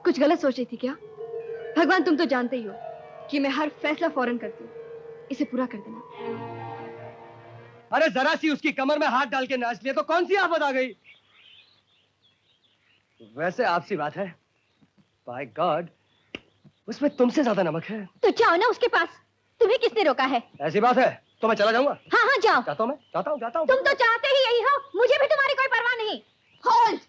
कुछ गलत सोच रही थी क्या? भगवान, तुम तो जानते ही हो कि मैं हर फैसला फौरन करती हूँ। इसे पूरा कर देना। अरे जरा सी उसकी कमर में हाथ डाल के नाच लिया तो कौन सी आफत आ गई? वैसे आपसी बात है, बाय गॉड उसमें तुमसे ज्यादा नमक है। तो जाओ ना उसके पास, तुम्हें किसने रोका है? ऐसी बात है तो मैं चला जाऊंगा। हाँ हाँ जाओ। जाता हूँ, मैं जाता हूँ। तुम तो चाहते ही यही हो, मुझे भी तुम्हारी कोई परवाह नहीं। होल्ड।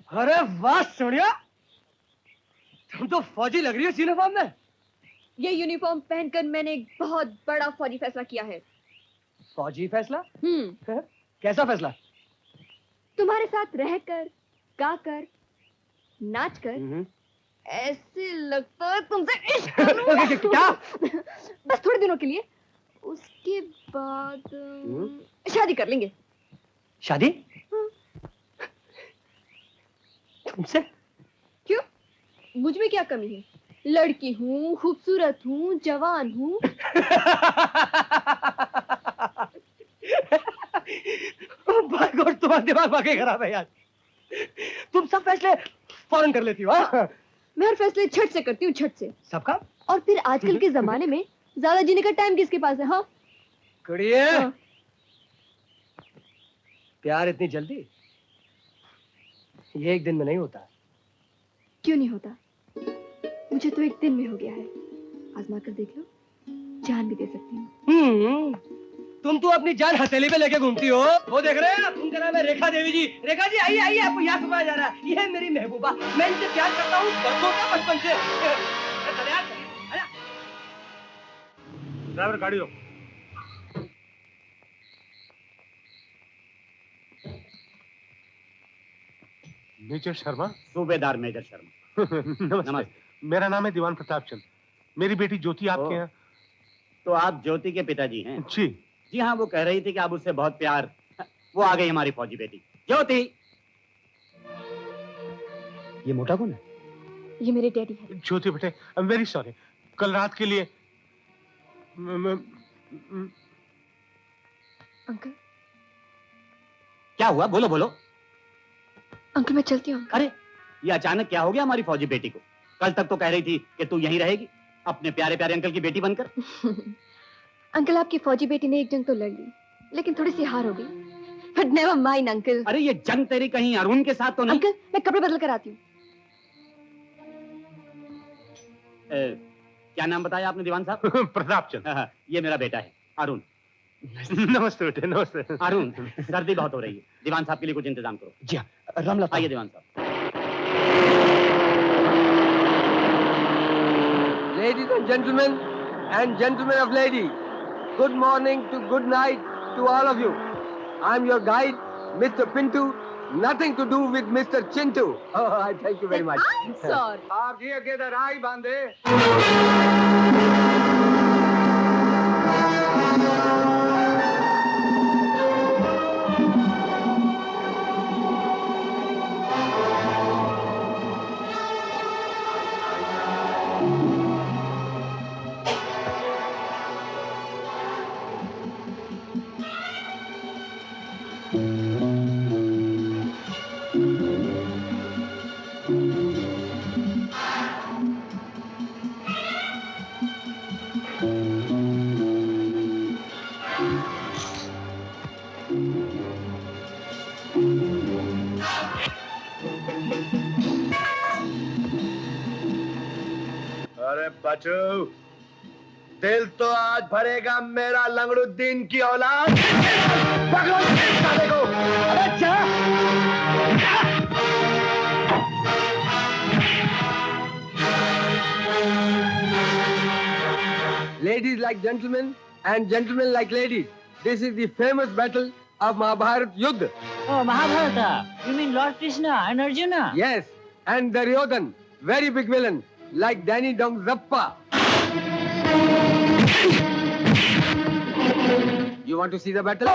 अरे वाह सोनिया, तुम तो फौजी लग रही हो यूनिफॉर्म में। ये यूनिफॉर्म पहनकर मैंने एक बहुत बड़ा फौजी फैसला किया है। फौजी फैसला? कैसा फैसला? तुम्हारे साथ रहकर, गाकर, नाचकर ऐसे लगता है तुमसे इश्क करूं। क्या? बस थोड़े दिनों के लिए, उसके बाद शादी कर लेंगे। शादी? तुमसे? क्यों? मुझ में क्या कमी है? लड़की हूँ, खूबसूरत हूँ, जवान हूँ। तुम्हारा दिमाग वाकई खराब है यार। तुम सब फैसले फौरन कर लेती हो। मैं हर फैसले झट से करती हूँ, झट से। सबका? और फिर आजकल के जमाने में ज्यादा जीने का टाइम किसके पास है? हाँ कुड़िए, प्यार इतनी जल्दी? ये एक दिन में नहीं होता। क्यों नहीं होता? मुझे तो एक दिन में हो गया है। आजमा कर देख लो, जान भी दे सकती हूँ। तुम तो अपनी जान हथेली पे लेके घूमती हो। वो देख रहे हैं, उनका नाम है रेखा देवी जी। रेखा जी आइए आइए, आपको याद सुनाया जा रहा है। ये है मेरी महबूबा, मैं इनसे प्यार करता हूँ बरसों का, बचपन से। ड्राइवर गाड़ी दो। मेजर शर्मा? सूबेदार मेजर शर्मा। नमस्ते। मेरा नाम है दीवान प्रताप चंद। मेरी बेटी ज्योति आपके यहाँ। तो आप ज्योति के पिताजी हैं? जी जी हाँ, वो कह रही थी कि आप उससे बहुत प्यार। वो आ गई हमारी फौजी बेटी ज्योति। ये मोटा कौन है? ये मेरे डैडी है। ज्योति बेटे, आई एम वेरी सॉरी। कल रात के लिए अंकल। क्या हुआ? बोलो बोलो। अंकल मैं चलती हूँ। अरे ये अचानक क्या हो गया हमारी फौजी बेटी को? कल तक तो कह रही थी कि तू यहीं रहेगी अपने प्यारे प्यारे अंकल की बेटी बनकर। अंकल आपकी फौजी बेटी ने एक जंग तो लड़ ली, लेकिन थोड़ी सी हार हो गई। But never mind uncle. अरे ये जंग तेरी कहीं अरुण के साथ तो नहीं? अंकल मैं कपड़े बदल कर आती हूँ। क्या नाम बताया आपने दीवान साहब? प्रताप चंद। ये मेरा बेटा है अरुण। नमस्ते बेटे, नमस्ते। अरुण, सर्दी बहुत हो रही है, दीवान साहब के लिए कुछ इंतजाम करो। जी हाँ, रामलता। आइए दीवान साहब। Ladies and gentlemen of ladies, good morning to good night to all of you. I'm your guide, Mr. Pintu. Nothing to do with Mr. Chintu. Oh, I thank you very much. I'm sorry. आप जी अगे राई बांधे। अरे बच्चू, दिल तो आज भरेगा मेरा लंगड़ुद्दीन की औलाद। पकड़ो इस साले को। अरे क्या? Ladies like gentlemen and gentlemen like ladies. This is the famous battle of Mahabharat Yuddha. Oh, Mahabharata. You mean Lord Krishna and Arjuna? Yes, and Duryodhan, very big villain, like Danny Dong Zappa. You want to see the battle?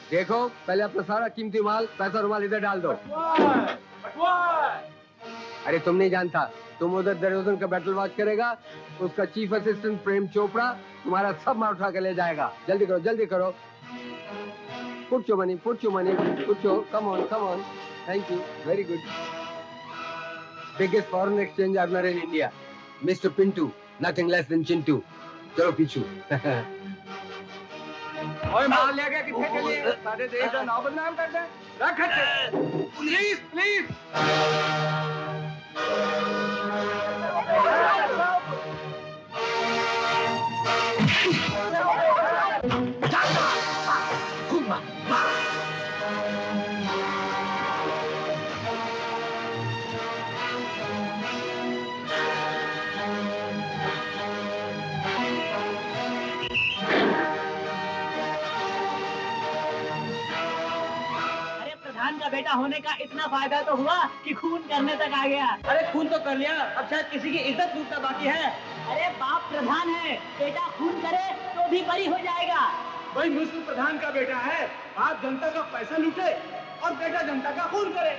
देखो, पहले अपना सारा कीमती माल, पैसा रुमाल इधर डाल दो। अरे तुम नहीं जानता, तुम उधर दुर्योधन का बैटल वॉच करेगा, उसका चीफ असिस्टेंट प्रेम चोपड़ा तुम्हारा सब माल उठा के ले जाएगा। जल्दी करो, जल्दी करो। Put your money, put your money, put your, come on, come on. Thank you, very good. Biggest foreign exchange earner in India, Mr. Pintu, nothing less than Chintu. चलो पीछू। ओए माल ले गया कितने चलिए सारे देश का नाम बदनाम कर दे रख हटे प्लीज प्लीज का बेटा होने का इतना फायदा तो हुआ कि खून करने तक आ गया। अरे खून तो कर लिया, अब शायद किसी की इज्जत लूटना बाकी है। अरे बाप प्रधान है, बेटा खून करे तो भी बरी हो जाएगा। भाई मुस्लिम प्रधान का बेटा है, बाप जनता का पैसा लूटे और बेटा जनता का खून करे।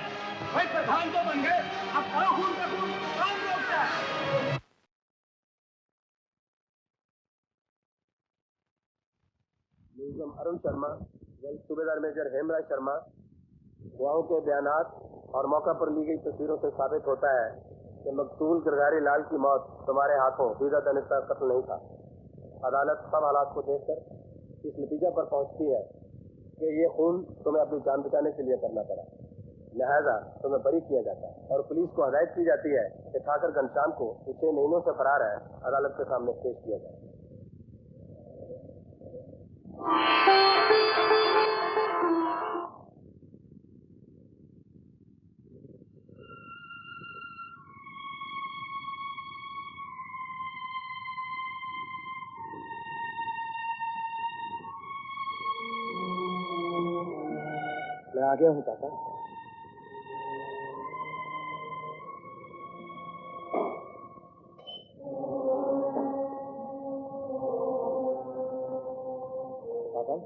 भाई प्रधान तो बन गए, अब करो खून का खून, कौन रोकता है? अरुण शर्मा, सूबेदार मेजर हेमराज शर्मा, गवाहों के बयानात और मौका पर ली गई तस्वीरों से साबित होता है कि मकतूल गिरधारी लाल की मौत तुम्हारे हाथों सीधा दानिस्ता कत्ल नहीं था। अदालत सब हालात को देखकर इस नतीजा पर पहुंचती है कि ये खून तुम्हें अपनी जान बचाने के लिए करना पड़ा, लिहाजा तुम्हें बरी किया जाता है और पुलिस को हदायत की जाती है कि ठाकर घनश्याम को 6 महीनों से फरार है अदालत के सामने पेश किया जाए। मैं आ गया हूँ पापा। पापा,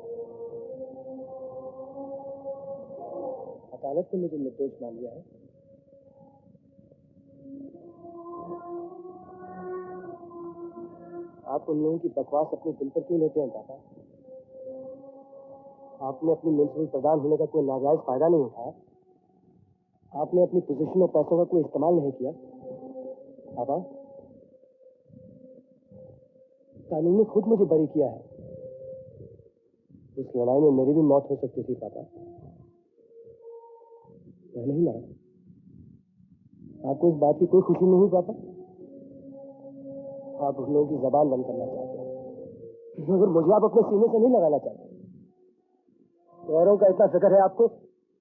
अदालत ने मुझे निर्दोष मान लिया है। आप उन लोगों की बकवास अपने दिल पर क्यों लेते हैं पापा? आपने अपनी म्युनिसिपल प्रधान होने का कोई नाजायज फायदा नहीं उठाया। आपने अपनी पोजीशन और पैसों का कोई इस्तेमाल नहीं किया। पापा, कानून ने खुद मुझे बरी किया है। उस लड़ाई में मेरी भी मौत हो सकती थी पापा, मैं नहीं मरा। आपको इस बात की कोई खुशी नहीं हुई पापा? आप उन लोगों की जबान बंद करना चाहते हैं, मगर मुझे आप अपने सीने से नहीं लगाना चाहते। गौरव का इतना फिक्र है आपको,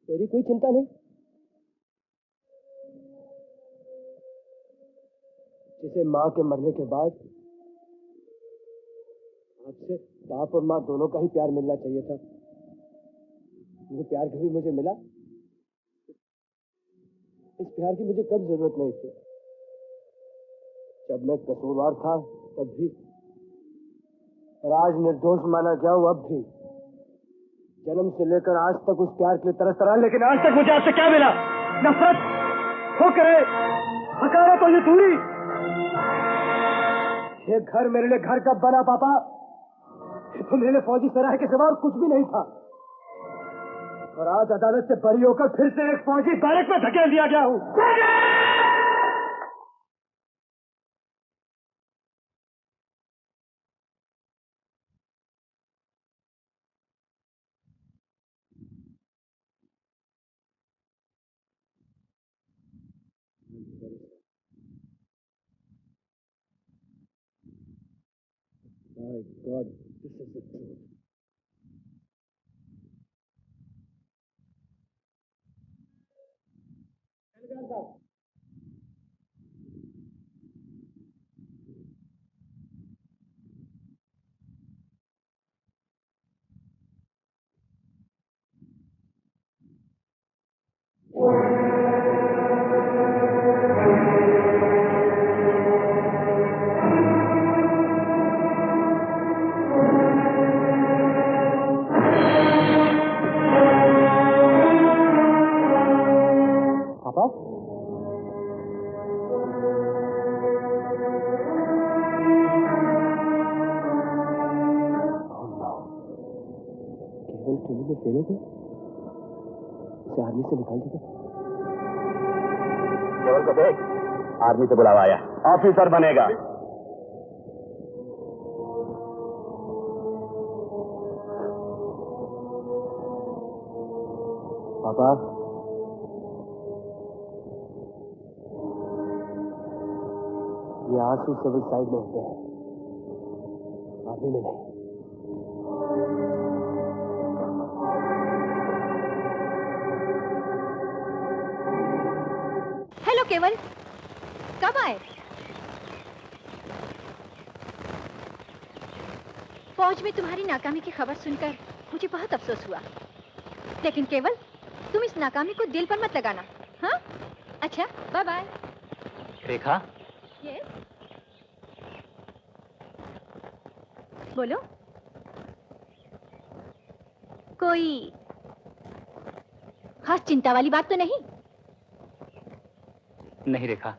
मेरी कोई चिंता नहीं। जिसे माँ के मरने के बाद आपसे बाप और माँ दोनों का ही प्यार मिलना चाहिए था, वो प्यार कभी मुझे मिला? इस प्यार की मुझे कब जरूरत नहीं थी। जब मैं कसूरवार था तब भी, और आज निर्दोष माना गया हूं अब भी। जन्म से लेकर आज तक उस प्यार के लिए तरस रहा, लेकिन आज तक मुझे आपसे क्या मिला? नफरत, ठोकरें, हकारत और ये दूरी। ये घर मेरे लिए घर कब बना पापा? ये तो मेरे लिए फौजी सराय के सिवा कुछ भी नहीं था। और आज अदालत से बरी होकर फिर से एक फौजी बैरक में धकेल दिया गया हूं। My God, this is the truth. थे उसे आर्मी से निकाल दिया। केवल को देख, आर्मी से बुलावा आया, ऑफिसर बनेगा। पापा, ये आंसू सिविल साइड में होते हैं, आर्मी में नहीं। हेलो केवल, कब आए? फौज में तुम्हारी नाकामी की खबर सुनकर मुझे बहुत अफसोस हुआ, लेकिन केवल तुम इस नाकामी को दिल पर मत लगाना, हाँ? अच्छा, बाय बाय। रेखा, यस, बोलो। कोई खास चिंता वाली बात तो नहीं? नहीं रेखा,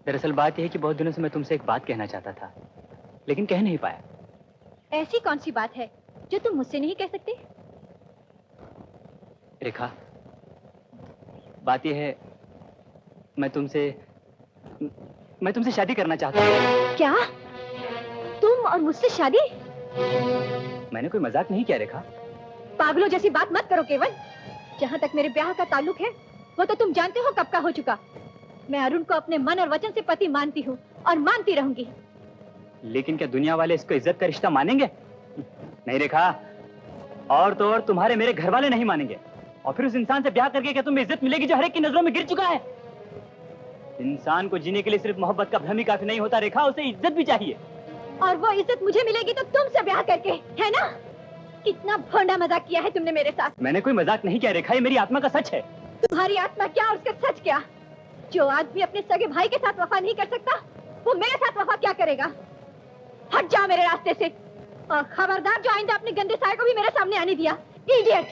दरअसल बात यह है कि बहुत दिनों से मैं तुमसे एक बात कहना चाहता था, लेकिन कह नहीं पाया। ऐसी कौन सी बात है जो तुम मुझसे नहीं कह सकते? रेखा, बात यह है, मैं तुमसे शादी करना चाहता हूँ। क्या? तुम और मुझसे शादी? मैंने कोई मजाक नहीं किया रेखा। पागलों जैसी बात मत करो केवल। जहाँ तक मेरे ब्याह का ताल्लुक है, वो तो तुम जानते हो कब का हो चुका। मैं अरुण को अपने मन और वचन से पति मानती हूँ और मानती रहूंगी। लेकिन क्या दुनिया वाले इसको इज्जत का रिश्ता मानेंगे? नहीं रेखा, और तो और तुम्हारे मेरे घर वाले नहीं मानेंगे। और फिर उस इंसान से ब्याह करके क्या तुम्हें इज्जत मिलेगी जो हर एक की नजरों में गिर चुका है? इंसान को जीने के लिए सिर्फ मोहब्बत का भ्रम ही काफी नहीं होता रेखा, उसे इज्जत भी चाहिए। और वो इज्जत मुझे मिलेगी तो तुमसे ब्याह करके, है ना? कितना भोंडा मजाक किया है तुमने मेरे साथ। मैंने कोई मजाक नहीं किया रेखा, ये मेरी आत्मा का सच है। तुम्हारी आत्मा क्या और उसका सच क्या? जो आदमी अपने सगे भाई के साथ वफा नहीं कर सकता, वो मेरे साथ वफा क्या करेगा? हट जाओ मेरे रास्ते से, और खबरदार जो आइंदा अपने गंदे साये को भी मेरे सामने आने दिया। इडियट!